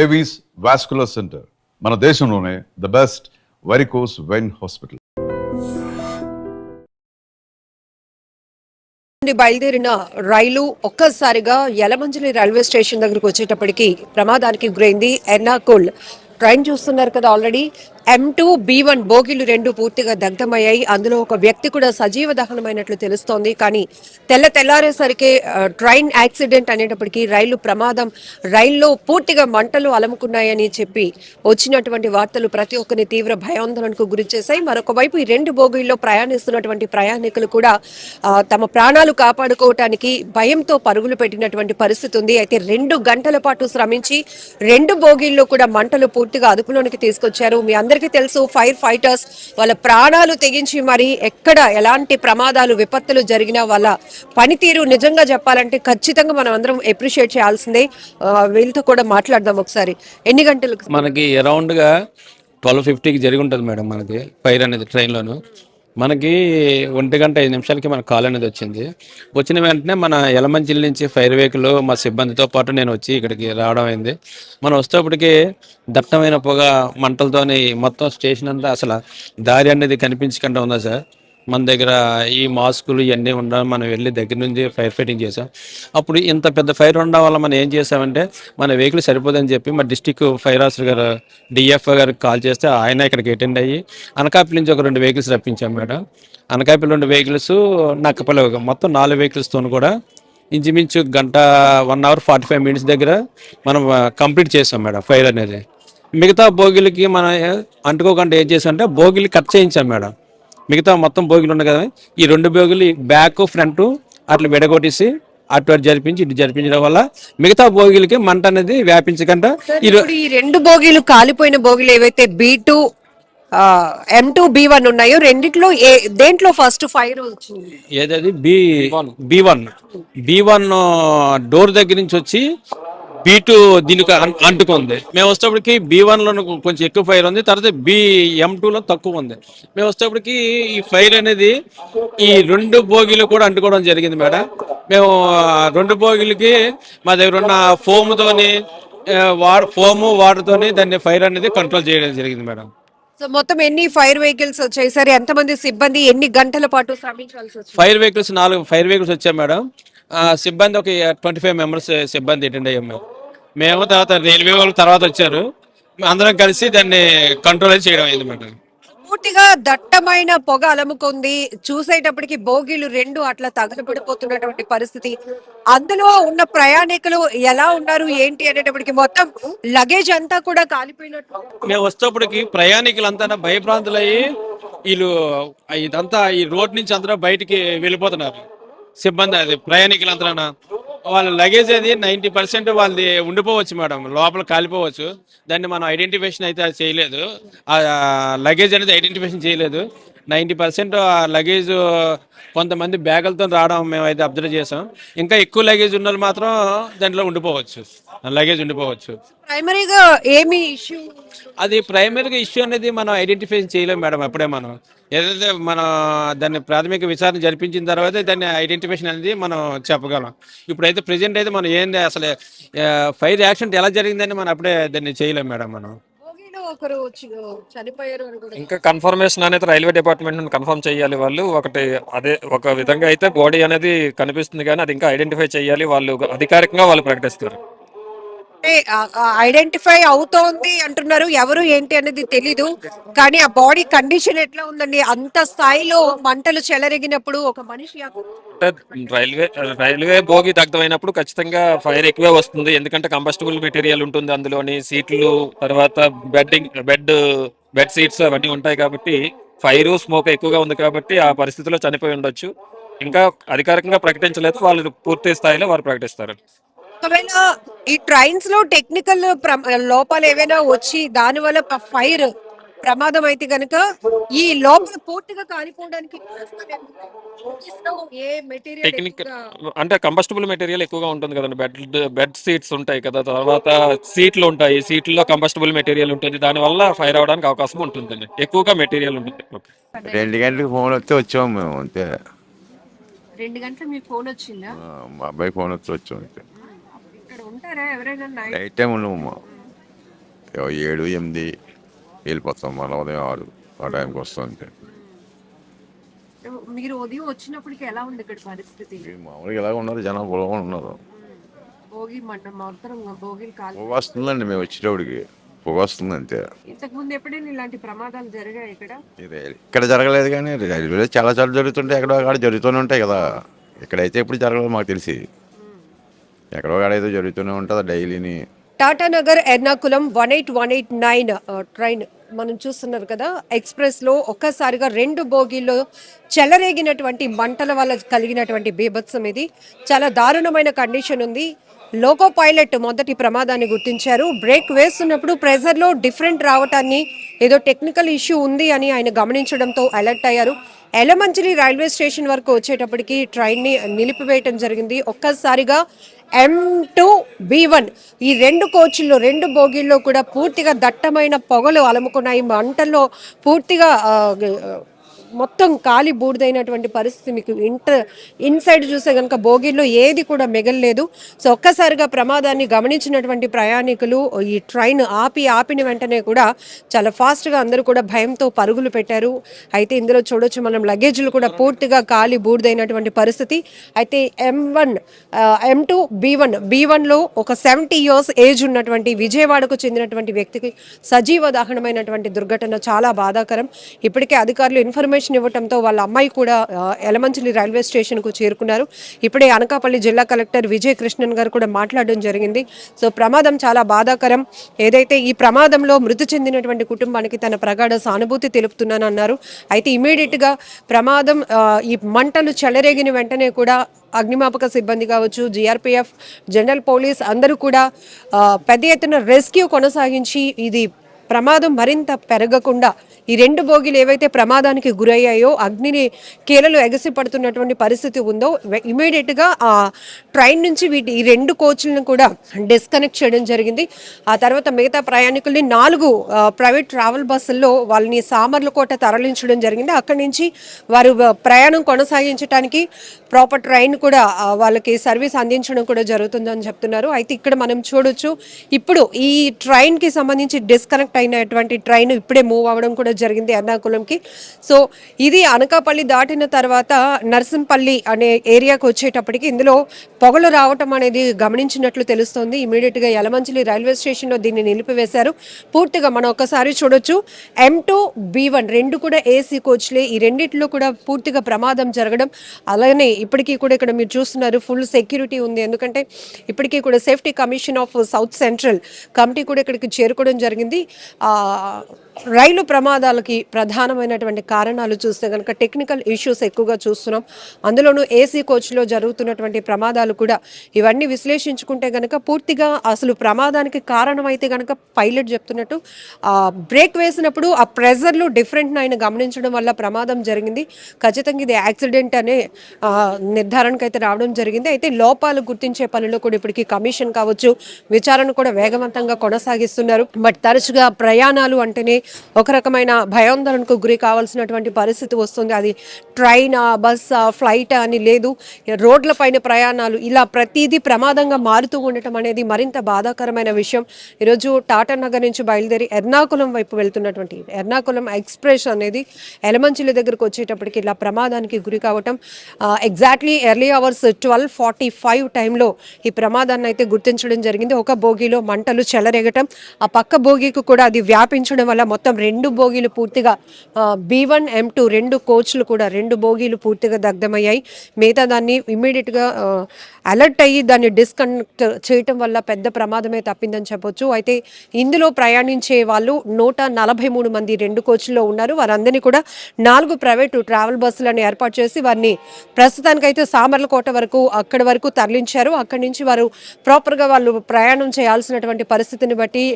Avis vascular centre మన దేశంలోనే the best varicose vein hospital. బయలుదేరిన రైలు ఒక్కసారిగా యలమంచిలి రైల్వే స్టేషన్ దగ్గరకు వచ్చేటప్పటికి ప్రమాదానికి గురైంది. ఎర్నాకుల్ ట్రైన్ చూస్తున్నారు కదా, ఆల్రెడీ M2 B1 బోగీలు 2 పూర్తిగా దగ్ధమయ్యాయి. అందులో ఒక వ్యక్తి కూడా సజీవ దహనమైనట్లు తెలుస్తోంది. కానీ తెల్లారేసరికి ట్రైన్ యాక్సిడెంట్ అనేటప్పటికీ రైలు ప్రమాదం, రైల్లో పూర్తిగా మంటలు అలముకున్నాయని చెప్పి వచ్చినటువంటి వార్తలు ప్రతి ఒక్కరిని తీవ్ర భయాందోళనకు గురి చేశాయి. మరొక వైపు ఈ 2 బోగీల్లో ప్రయాణిస్తున్నటువంటి ప్రయాణికులు కూడా తమ ప్రాణాలు కాపాడుకోవటానికి భయంతో పరుగులు పెట్టినటువంటి పరిస్థితి ఉంది. అయితే 2 గంటల పాటు శ్రమించి 2 బోగీల్లో కూడా మంటలు పూర్తిగా అదుపులోనికి తీసుకొచ్చారు. మీ అందరికీ తెలుసు, ఫైర్ ఫైటర్స్ వాళ్ళ ప్రాణాలు తెగించి మరి ఎక్కడ ఎలాంటి ప్రమాదాలు విపత్తులు జరిగినా వాళ్ళ పనితీరు నిజంగా చెప్పాలంటే ఖచ్చితంగా మనం అందరం అప్రిషియేట్ చేయాల్సిందే. వీళ్ళతో కూడా మాట్లాడదాం ఒకసారి. ఎన్ని గంటలకు? మనకి అరౌండ్ గా 12:50కి జరిగి ఉంటుంది మేడం. మనకి ఫైర్ అనేది ట్రైన్లోను మనకి 1:05 మన కాల్ అనేది వచ్చింది. వచ్చిన వెంటనే మన యలమంచిలి నుంచి ఫైర్ వెహికల్ మా సిబ్బందితో పాటు నేను వచ్చి ఇక్కడికి రావడం అయింది. మనం వచ్చేప్పటికి దట్టమైన పొగ మంటలతోని మొత్తం స్టేషన్ అంతా అసలు దారి అనేది కనిపించకుండా ఉందా సార్. మన దగ్గర ఈ మాస్కులు ఇవన్నీ ఉండడం మనం వెళ్ళి దగ్గర నుంచి ఫైర్ ఫైటింగ్ చేసాం. అప్పుడు ఇంత పెద్ద ఫైర్ ఉండడం వల్ల మనం ఏం చేసామంటే మన వెహికల్ సరిపోదని చెప్పి మా డిస్టిక్ ఫైర్ ఆఫీసర్ గారు డిఎఫ్ఓ గారికి కాల్ చేస్తే ఆయన ఇక్కడికి అటెండ్ అయ్యి అనకాపల్లి నుంచి ఒక 2 వెహికల్స్ రప్పించాం మేడం. అనకాపల్లి 2 వెహికల్స్, నక్కపల్లి మొత్తం 4 వెహికల్స్తో కూడా ఇంచుమించు 1 hour 45 minutes దగ్గర మనం కంప్లీట్ చేసాం మేడం ఫైర్ అనేది. మిగతా బోగిలకి మనం అంటుకోకుండా ఏం చేసామంటే బోగిలు కట్ చేయించాం మేడం. మిగతా మొత్తం బోగిలు ఉన్నాయి కదా, ఈ 2 బోగిలు బ్యాక్ ఫ్రంట్ అట్లా విడగొట్టేసి అటు జరిపించి ఇటు జరిపించడం వల్ల మిగతా బోగిలకి మంట అనేది వ్యాపించకుండా ఈ 2 బోగీలు కాలిపోయిన బోగీలు ఏవైతే B2 M2 B1 ఉన్నాయో రెండిట్లో దేంట్లో ఫస్ట్ ఫైర్ వచ్చింది? ఏదది B1 డోర్ దగ్గర నుంచి వచ్చి B2 దీనికి అంటుకుంది. మేము వచ్చేప్పటికి B1 లో కొంచెం ఎక్కువ ఫైర్ ఉంది, తర్వాత M2 లో తక్కువ ఉంది. మేము వచ్చేప్పటికి ఈ ఫైర్ అనేది ఈ 2 బోగీలు కూడా అంటుకోవడం జరిగింది మేడం. మేము 2 బోగీలకి మా దగ్గర ఉన్న ఫోమ్తోని వాటర్తోని దాన్ని ఫైర్ అనేది కంట్రోల్ చేయడం జరిగింది మేడం. సో మొత్తం ఎన్ని ఫైర్ వెహికల్స్ వచ్చాయి సార్? ఎంతమంది సిబ్బంది ఎన్ని గంటల పాటు శ్రమించాల్సి వచ్చింది? ఫైర్ వెహికల్స్ 4 ఫైర్ వెహికల్స్ వచ్చాయి మేడం. సిబ్బంది ఒక 25 members సిబ్బంది అటెండ్ అయ్యాం మేము. తర్వాత రైల్వే వాళ్ళు తర్వాత వచ్చారు, అందరం కలిసి దాన్ని కంట్రోల్ చేయడం అయింది మేడం. పూర్తిగా దట్టమైన పొగ అలముకుంది. చూసేటప్పటికి బోగీలు 2 అట్లా తగలబడిపోతున్నటువంటి పరిస్థితి. అందులో ఉన్న ప్రయాణికులు ఎలా ఉన్నారు ఏంటి అనేటప్పటికి మొత్తం లగేజ్ అంతా కూడా కాలిపోయినట్టు. మేము వచ్చేటప్పటికి ప్రయాణికులంతా భయభ్రాంతులయ్యి వీళ్ళు ఇదంతా ఈ రోడ్ నుంచి అందరూ బయటికి వెళ్ళిపోతున్నారు. సిబ్బంది అది ప్రయాణికులంతా వాళ్ళ లగేజ్ అది 90% వాళ్ళది ఉండిపోవచ్చు మేడం, లోపల కాలిపోవచ్చు. దాన్ని మనం ఐడెంటిఫికేషన్ అయితే చేయలేదు, ఆ లగేజ్ అనేది ఐడెంటిఫికేషన్ చేయలేదు. 90% ఆ లగేజ్ కొంతమంది బ్యాగులతో రావడం మేము అయితే అబ్జర్వ్ చేసాం. ఇంకా ఎక్కువ లగేజ్ ఉన్న వాళ్ళు మాత్రం దాంట్లో ఉండిపోవచ్చు, లగేజ్ ఉండిపోవచ్చు. ప్రైమరీగా ఏమి ఇష్యూ? అది ప్రైమరీగా ఇష్యూ అనేది మనం ఐడెంటిఫై చేయలేము మేడం. అప్పుడే మనం ఏదైతే మనం దాన్ని ప్రాథమిక విచారణ జరిపించిన తర్వాత దాన్ని ఐడెంటిఫికేషన్ అనేది మనం చెప్పగలం. ఇప్పుడైతే ప్రెజెంట్ అయితే మనం ఏంది అసలు ఫైర్ యాక్సిడెంట్ ఎలా జరిగిందని మనం అప్పుడే దాన్ని చేయలేము మేడం. మనం ఇంకా కన్ఫర్మేషన్ అనేది రైల్వే డిపార్ట్మెంట్ నుండి కన్ఫర్మ్ చేయాలి వాళ్ళు. అదే ఒక విధంగా అయితే బాడీ అనేది కనిపిస్తుంది కానీ అది ఇంకా ఐడెంటిఫై చేయాలి, వాళ్ళు అధికారికంగా వాళ్ళు ప్రకటిస్తారు. ఐడెంటిఫై అవుతోంది అంటున్నారు, ఎవరు ఏంటి అనేది తెలీదు. కానీ ఆ బాడీ కండిషన్ ఎట్లా ఉందండి? అంత స్థాయిలో మంటలు చెలరేగినప్పుడు ఒక మనిషి రైల్వే బోగి దగ్ధమైనప్పుడు ఖచ్చితంగా ఫైర్ ఎక్కువే వస్తుంది. ఎందుకంటే కంబస్టబుల్ మెటీరియల్ ఉంటుంది అందులోని, సీట్లు, తర్వాత బెడ్ సీట్స్ అవన్నీ ఉంటాయి కాబట్టి ఫైర్ స్మోక్ ఎక్కువగా ఉంది కాబట్టి ఆ పరిస్థితిలో చనిపోయి ఉండొచ్చు. ఇంకా అధికారికంగా ప్రకటించలేదు, వాళ్ళు పూర్తి స్థాయిలో వారు ప్రకటిస్తారు. ఒకవేళ ఈ ట్రైన్స్ లో టెక్నికల్ లోపాలు ఏవైనా వచ్చి దాని వల్ల ఫైర్ ప్రమాదం అయితే కనుక ఈ లోపల పూర్తిగా కాలిపోవడానికి టెక్నికల్ అంటే కంబస్టబుల్ మెటీరియల్ ఎక్కువగా ఉంటుంది కదండి. బెడ్ సీట్స్ ఉంటాయి కదా, తర్వాత సీట్లు ఉంటాయి, సీట్లలో కంబస్టబుల్ మెటీరియల్ ఉంటుంది, దాని వల్ల ఫైర్ అవడానికి అవకాశం ఉంటుందండి. ఎక్కువగా మెటీరియల్ ఉంటుంది. 2 గంటలకు ఫోన్ వస్తే వచ్చాము మేము, అంతే. 2 గంటలకు మీ ఫోన్ వచ్చిందా? మా అబ్బాయి ఫోన్ వస్తే వచ్చాము, అంతే. ఇక్కడ ఉంటారా ఎవరైనా? నైట్ టైం ఉండము. 7, 8 వెళ్ళిపోతాం. మళ్ళీ ఉదయం 6 ఆ టైంకి వస్తాం అంతే. మీరు ఉదయం వచ్చినప్పటికి ఎలా ఉంది ఇక్కడ పరిస్థితి? ఇది మామూలుగా ఇలాగ ఉన్నారు, జనం పొలగా ఉన్నారు. భోగి మంట మొత్తం భోగిలు కాలి పొగ వస్తుందండి, మేము వచ్చేటప్పటికి పొగ వస్తుంది అంతే. ఇంతకు ముందు ఎప్పుడైనా ఇలాంటి ప్రమాదాలు జరిగాయి ఇక్కడ? ఇక్కడ జరగలేదు కానీ రైల్వేలో చాలా చోట్ల జరుగుతుంటాయి, ఎక్కడో కాడ జరుగుతూనే ఉంటాయి కదా. ఇక్కడైతే ఎప్పుడు జరగలేదు మాకు తెలిసి. ఎక్కడో కాడ ఏదో జరుగుతూనే ఉంటుంది డైలీని. టాటానగర్ ఎర్నాకుళం 18189 ట్రైన్ మనం చూస్తున్నారు కదా, ఎక్స్ప్రెస్లో ఒక్కసారిగా 2 బోగీల్లో చెలరేగినటువంటి మంటల వల్ల కలిగినటువంటి బీభత్సం ఇది. చాలా దారుణమైన కండిషన్ ఉంది. లోకో పైలట్ మొదటి ప్రమాదాన్ని గుర్తించారు. బ్రేక్ వేస్తున్నప్పుడు ప్రెజర్లో డిఫరెంట్ రావటాన్ని, ఏదో టెక్నికల్ ఇష్యూ ఉంది అని ఆయన గమనించడంతో అలర్ట్ అయ్యారు. ఎలమంచిలి రైల్వే స్టేషన్ వరకు వచ్చేటప్పటికి ట్రైన్ని నిలిపివేయటం జరిగింది. ఒక్కసారిగా M2B1 ఈ 2 కోచ్ల్లో 2 బోగీల్లో కూడా పూర్తిగా దట్టమైన పొగలు అలముకున్నాయి. మంటల్లో పూర్తిగా మొత్తం కాలి బూడిదైనటువంటి పరిస్థితి. మీకు ఇన్సైడ్ చూస్తే కనుక బోగీల్లో ఏది కూడా మిగలలేదు. సో ఒక్కసారిగా ప్రమాదాన్ని గమనించినటువంటి ప్రయాణికులు ఈ ట్రైన్ ఆపిన వెంటనే కూడా చాలా ఫాస్ట్గా అందరూ కూడా భయంతో పరుగులు పెట్టారు. అయితే ఇందులో చూడొచ్చు మనం, లగేజ్లు కూడా పూర్తిగా కాలి బూడిదైనటువంటి పరిస్థితి. అయితే M2B1లో ఒక 70 years ఏజ్ ఉన్నటువంటి విజయవాడకు చెందినటువంటి వ్యక్తికి సజీవ దహనమైనటువంటి దుర్ఘటన చాలా బాధాకరం. ఇప్పటికే అధికారులు ఇన్ఫర్మేషన్ ఇవ్వడంతో వాళ్ళ అమ్మాయి కూడా ఎలమంచిలి రైల్వే స్టేషన్కు చేరుకున్నారు. ఇప్పుడే అనకాపల్లి జిల్లా కలెక్టర్ విజయ్ కృష్ణన్ గారు కూడా మాట్లాడడం జరిగింది. సో ప్రమాదం చాలా బాధాకరం. ఏదైతే ఈ ప్రమాదంలో మృతి చెందినటువంటి కుటుంబానికి తన ప్రగాఢ సానుభూతి తెలుపుతున్నానన్నారు. అయితే ఇమీడియట్గా ప్రమాదం ఈ మంటలు చెలరేగిన వెంటనే కూడా అగ్నిమాపక సిబ్బంది కావచ్చు, GRPF, జనరల్ పోలీస్ అందరూ కూడా పెద్ద ఎత్తున రెస్క్యూ కొనసాగించి ఇది ప్రమాదం మరింత పెరగకుండా ఈ 2 బోగీలు ఏవైతే ప్రమాదానికి గురయ్యాయో, అగ్నిని కీలలు ఎగసిపడుతున్నటువంటి పరిస్థితి ఉందో, ఇమీడియట్గా ఆ ట్రైన్ నుంచి ఈ 2 కోచ్లను కూడా డిస్కనెక్ట్ చేయడం జరిగింది. ఆ తర్వాత మిగతా ప్రయాణికుల్ని 4 ప్రైవేట్ ట్రావెల్ బస్సుల్లో వాళ్ళని సామర్లకోట తరలించడం జరిగింది. అక్కడి నుంచి వారు ప్రయాణం కొనసాగించడానికి ప్రాపర్ ట్రైన్ కూడా వాళ్ళకి సర్వీస్ అందించడం కూడా జరుగుతుందని చెప్తున్నారు. అయితే ఇక్కడ మనం చూడొచ్చు, ఇప్పుడు ఈ ట్రైన్కి సంబంధించి డిస్కనెక్ట్ అయినటువంటి ట్రైన్ ఇప్పుడే మూవ్ అవ్వడం కూడా జరిగింది ఎర్నాకుళంకి. సో ఇది అనకాపల్లి దాటిన తర్వాత నర్సింపల్లి అనే ఏరియాకి వచ్చేటప్పటికి ఇందులో పొగలు రావటం అనేది గమనించినట్లు తెలుస్తోంది. ఇమీడియట్గా యలమంచిలి రైల్వే స్టేషన్లో దీన్ని నిలిపివేశారు. పూర్తిగా మనం ఒకసారి చూడొచ్చు, M2B1 2 కూడా AC కోచ్లే. ఈ రెండిట్లో కూడా పూర్తిగా ప్రమాదం జరగడం, అలానే ఇప్పటికీ కూడా ఇక్కడ మీరు చూస్తున్నారు ఫుల్ సెక్యూరిటీ ఉంది. ఎందుకంటే ఇప్పటికీ కూడా safety commission of south central committee కూడా ఇక్కడికి చేరుకోవడం జరిగింది. రైలు ప్రమాదాలకి ప్రధానమైనటువంటి కారణాలు చూస్తే కనుక టెక్నికల్ ఇష్యూస్ ఎక్కువగా చూస్తున్నాం. అందులోనూ AC కోచ్లో జరుగుతున్నటువంటి ప్రమాదాలు కూడా ఇవన్నీ విశ్లేషించుకుంటే కనుక పూర్తిగా అసలు ప్రమాదానికి కారణమైతే కనుక పైలట్ చెప్తున్నట్టు బ్రేక్ వేసినప్పుడు ఆ ప్రెజర్లు డిఫరెంట్ ఆయన గమనించడం వల్ల ప్రమాదం జరిగింది. ఖచ్చితంగా ఇది యాక్సిడెంట్ అనే నిర్ధారణకు అయితే రావడం జరిగింది. అయితే లోపాలు గుర్తించే పనిలో కూడా ఇప్పటికీ కమిషన్ కావచ్చు, విచారణ కూడా వేగవంతంగా కొనసాగిస్తున్నారు. బట్ తరచుగా ప్రయాణాలు అంటేనే ఒక రకమైన భయాందోళనకు గురి కావాల్సినటువంటి పరిస్థితి వస్తుంది. అది ట్రైన్, బస్, ఫ్లైట్ అని లేదు, రోడ్లపైన ప్రయాణాలు, ఇలా ప్రతిదీ ప్రమాదంగా మారుతూ ఉండటం అనేది మరింత బాధాకరమైన విషయం. ఈరోజు టాటానగర్ నుంచి బయలుదేరి ఎర్నాకుళం వైపు వెళ్తున్నటువంటి ఎర్నాకుళం ఎక్స్ప్రెస్ అనేది ఎలమంచిలి దగ్గరకు వచ్చేటప్పటికి ఇలా ప్రమాదానికి గురి కావటం, ఎగ్జాక్ట్లీ ఎర్లీ అవర్స్ 12:45 టైంలో ఈ ప్రమాదాన్ని అయితే గుర్తించడం జరిగింది. ఒక బోగీలో మంటలు చెలరేగటం, ఆ పక్క బోగీకి కూడా అది వ్యాపించడం వల్ల మొత్తం 2 బోగీలు పూర్తిగా B1, M2 2 కోచ్లు కూడా 2 బోగీలు పూర్తిగా దగ్ధమయ్యాయి. మిగతా దాన్ని ఇమ్మీడియట్గా అలర్ట్ అయ్యి దాన్ని డిస్కనెక్ట్ చేయటం వల్ల పెద్ద ప్రమాదమే తప్పిందని చెప్పొచ్చు. అయితే ఇందులో ప్రయాణించే వాళ్ళు 143 మంది 2 కోచ్ల్లో ఉన్నారు. వారందరినీ కూడా 4 ప్రైవేటు ట్రావెల్ బస్సులను ఏర్పాటు చేసి వారిని ప్రస్తుతానికైతే సామర్లకోట వరకు అక్కడి వరకు తరలించారు. అక్కడి నుంచి వారు ప్రాపర్గా వాళ్ళు ప్రయాణం చేయాల్సినటువంటి పరిస్థితిని బట్టి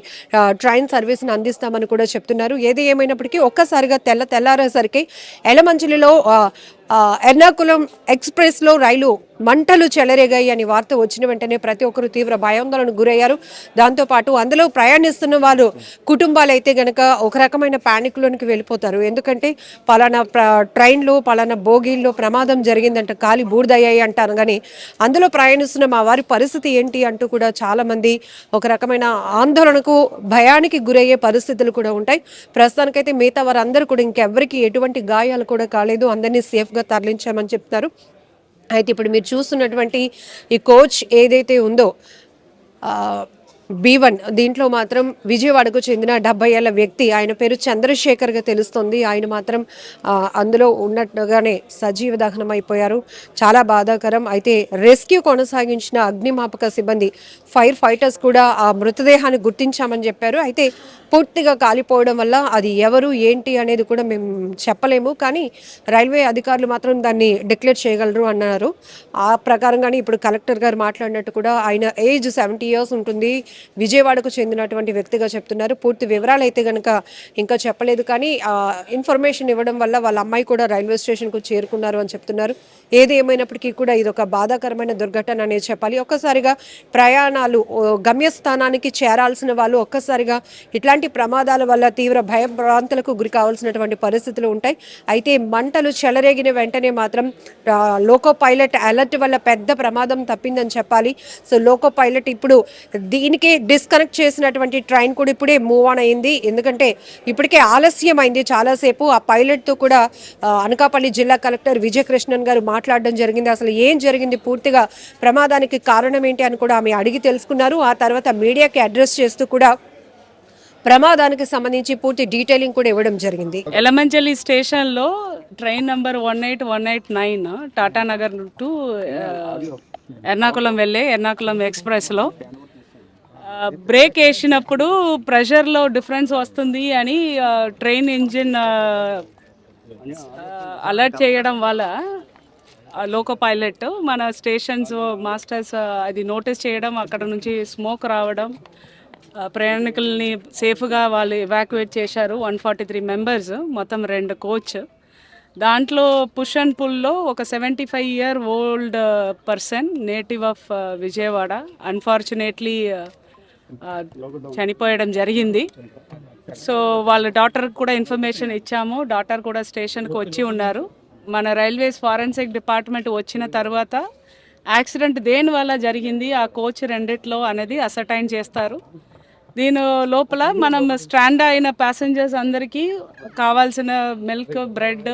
ట్రైన్ సర్వీస్ని అందిస్తామని కూడా చెప్తున్నారు. ఏది ఏమైనప్పటికీ ఒక్కసారిగా తెల్లారేసరికి ఎలమంచిలిలో ఎర్నాకుళం ఎక్స్ప్రెస్లో రైలు మంటలు చెలరేగాయి అని వార్త వచ్చిన వెంటనే ప్రతి ఒక్కరు తీవ్ర భయాందోళనకు గురయ్యారు. దాంతోపాటు అందులో ప్రయాణిస్తున్న వాళ్ళు కుటుంబాలు అయితే గనక ఒక రకమైన ప్యానిక్లోనికి వెళ్ళిపోతారు. ఎందుకంటే పలానా ట్రైన్లో పలానా బోగీల్లో ప్రమాదం జరిగిందంట, కాలి బూడిదయ్యాయి అంటారు. కానీ అందులో ప్రయాణిస్తున్న మా వారి పరిస్థితి ఏంటి అంటూ కూడా చాలామంది ఒక రకమైన ఆందోళనకు భయానికి గురయ్యే పరిస్థితులు కూడా ఉంటాయి. ప్రస్తుతానికైతే మిగతా వారందరూ కూడా ఇంకెవ్వరికి ఎటువంటి గాయాలు కూడా కాలేదు, అందరినీ సేఫ్గా తరలించామని చెప్తున్నారు. అయితే ఇప్పుడు మీరు చూస్తున్నటువంటి ఈ కోచ్ ఏదైతే ఉందో B1, దీంట్లో మాత్రం విజయవాడకు చెందిన 70 ఏళ్ల వ్యక్తి, ఆయన పేరు చంద్రశేఖర్గా తెలుస్తుంది. ఆయన మాత్రం అందులో ఉన్నట్టుగానే సజీవ దహనం అయిపోయారు. చాలా బాధాకరం. అయితే రెస్క్యూ కొనసాగించిన అగ్నిమాపక సిబ్బంది, ఫైర్ ఫైటర్స్ కూడా ఆ మృతదేహాన్ని గుర్తించామని చెప్పారు. అయితే పూర్తిగా కాలిపోవడం వల్ల అది ఎవరు ఏంటి అనేది కూడా మేము చెప్పలేము, కానీ రైల్వే అధికారులు మాత్రం దాన్ని డిక్లేర్ చేయగలరు అన్నారు. ఆ ప్రకారంగానే ఇప్పుడు కలెక్టర్ గారు మాట్లాడినట్టు కూడా ఆయన ఏజ్ 70 years ఉంటుంది, విజయవాడకు చెందినటువంటి వ్యక్తిగా చెప్తున్నారు. పూర్తి వివరాలు అయితే కనుక ఇంకా చెప్పలేదు, కానీ ఇన్ఫర్మేషన్ ఇవ్వడం వల్ల వాళ్ళ అమ్మాయి కూడా రైల్వే స్టేషన్కు చేరుకున్నారు అని చెప్తున్నారు. ఏది ఏమైనప్పటికీ కూడా ఇది ఒక బాధాకరమైన దుర్ఘటన అనేది చెప్పాలి. ఒక్కసారిగా ప్రయాణాలు గమ్యస్థానానికి చేరాల్సిన వాళ్ళు ఒక్కసారిగా ఇట్లాంటి ప్రమాదాల వల్ల తీవ్ర భయభ్రాంతులకు గురి కావాల్సినటువంటి పరిస్థితులు ఉంటాయి. అయితే మంటలు చెలరేగిన వెంటనే మాత్రం లోకో పైలట్ అలర్ట్ వల్ల పెద్ద ప్రమాదం తప్పిందని చెప్పాలి. సో లోకో పైలట్ ఇప్పుడు దీనికి డిస్కనెక్ట్ చేసినటువంటి ట్రైన్ కూడా ఇప్పుడే మూవ్ ఆన్ అయింది. ఎందుకంటే ఇప్పటికే ఆలస్యం అయింది చాలాసేపు. ఆ పైలట్తో కూడా అనకాపల్లి జిల్లా కలెక్టర్ విజయకృష్ణన్ గారు మాట్లాడడం జరిగింది. అసలు ఏం జరిగింది, పూర్తిగా ప్రమాదానికి కారణం ఏంటి అని కూడా ఆమె అడిగి తెలుసుకున్నారు. ఆ తర్వాత మీడియాకి అడ్రస్ చేస్తూ కూడా ప్రమాదానికి సంబంధించి పూర్తి డీటెయిలింగ్ కూడా ఇవ్వడం జరిగింది. ఎలమంచలి స్టేషన్లో train number 18189 Tatanagar to Ernakulam వెళ్ళే ఎర్నాకుళం ఎక్స్ప్రెస్లో బ్రేక్ వేసినప్పుడు ప్రెషర్లో డిఫరెన్స్ వస్తుంది అని ట్రైన్ ఇంజిన్ అలర్ట్ చేయడం వల్ల లోకో పైలట్ మన స్టేషన్స్ మాస్టర్స్ అది నోటీస్ చేయడం, అక్కడ నుంచి స్మోక్ రావడం, ప్రయాణికుల్ని సేఫ్గా వాళ్ళు ఎవాక్యుయేట్ చేశారు. 143 మెంబర్స్, మొత్తం 2 కోచ్. దాంట్లో పుష్ అండ్ పుల్లో ఒక 75-year-old person, native of Vijayawada, unfortunately చనిపోయడం జరిగింది. సో వాళ్ళ డాటర్కి కూడా ఇన్ఫర్మేషన్ ఇచ్చాము. డాటర్ కూడా స్టేషన్కి వచ్చి ఉన్నారు. మన రైల్వేస్ ఫారెన్సిక్ డిపార్ట్మెంట్ వచ్చిన తర్వాత యాక్సిడెంట్ దేని వల్ల జరిగింది, ఆ కోచ్ రెండిట్లో అనేది అసర్టైన్ చేస్తారు. దీని లోపల మనం స్ట్రాండ్ అయిన ప్యాసింజర్స్ అందరికీ కావాల్సిన మిల్క్, బ్రెడ్,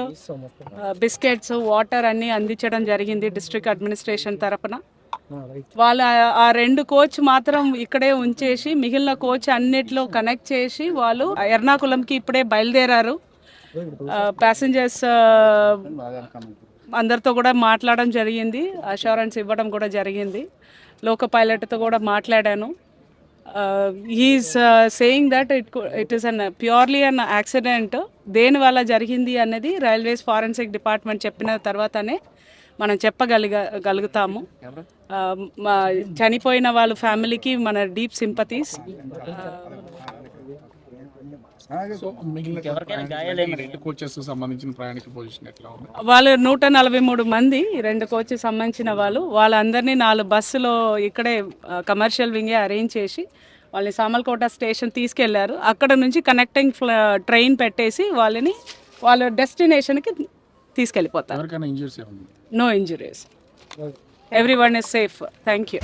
బిస్కెట్స్, వాటర్ అన్నీ అందించడం జరిగింది డిస్ట్రిక్ట్ అడ్మినిస్ట్రేషన్ తరపున. వాళ్ళ ఆ 2 కోచ్ మాత్రం ఇక్కడే ఉంచేసి మిగిలిన కోచ్ అన్నిట్లో కనెక్ట్ చేసి వాళ్ళు ఎర్నాకుళంకి ఇప్పుడే బయలుదేరారు. ప్యాసింజర్స్ అందరితో కూడా మాట్లాడడం జరిగింది, అష్యూరెన్స్ ఇవ్వడం కూడా జరిగింది. లోకో పైలట్తో కూడా మాట్లాడాను. He is saying that it is an purely an accident. దేని వల్ల జరిగింది అనేది రైల్వేస్ ఫారెన్సిక్ డిపార్ట్మెంట్ చెప్పిన తర్వాతనే మనం చెప్పగలుగుతాము. చనిపోయిన వాళ్ళ ఫ్యామిలీకి మన డీప్ సింపతీస్. వాళ్ళు 143 మంది, 2 కోచెస్ సంబంధించిన వాళ్ళు. వాళ్ళందరినీ 4 బస్సులో ఇక్కడే కమర్షియల్ వింగే అరేంజ్ చేసి వాళ్ళని సామల్కోట స్టేషన్ తీసుకెళ్లారు. అక్కడ నుంచి కనెక్టింగ్ ట్రైన్ పెట్టేసి వాళ్ళని వాళ్ళ డెస్టినేషన్కి తీసుకెళ్ళిపోతారు. No injuries, everyone is safe. Thank you.